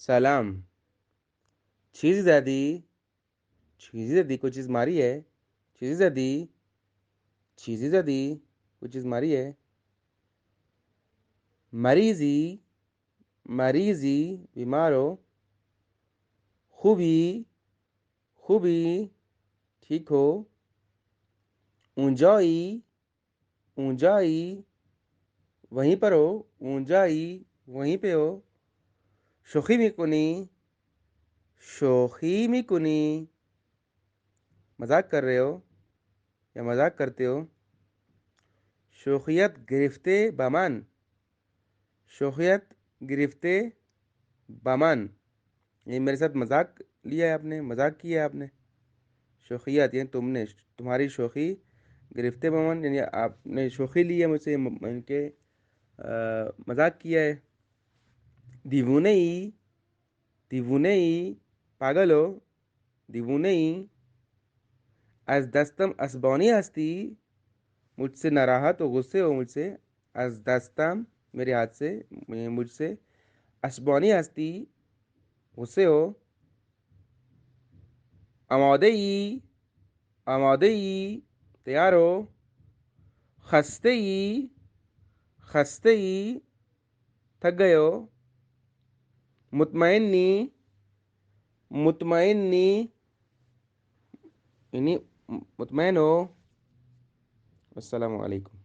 सलाम। चीज़ दादी, चीज़ी दादी कोई चीज़ मारी है। चीज़ी दादी, चीज़ी दादी कोई चीज़ मारी है। मरीज़ी, मरीज़ी बीमार हो। खूबी, खूबी ठीक हो। ऊंजाई, ऊंजाई वहीं पर हो। ऊंजाई वहीं पे हो। शोखी मिकुनी, शोखी मिकुनी मजाक कर रहे हो या मजाक करते हो। शोखियत गिरफ्ते बमन, शोखियत गिरफ्ते बमन ये मेरे साथ मजाक लिया है आपने, मजाक किया है आपने। शोखियत यानी तुमने, तुम्हारी शोखी। गिरफ्ते बमन यानी आपने शोखी ली है मुझसे, इनके मजाक किया है। दीवुने ही, दीवुने ही पागल हो। दीवुने ही अज दस्तम असबौनी हस्ती मुझसे नाराहत हो, गुस्से हो मुझसे। अज दस्तम मेरे हाथ से, मुझसे। असबौनी हस्ती गुस्से हो। आमादे ही, आमादे ही तैयार हो। खस्ते ही, खस्ते ही थक गए हो। मुतमईनी, मुतमईनी यानी मुतमईन हो। अस्सलाम वालेकुम।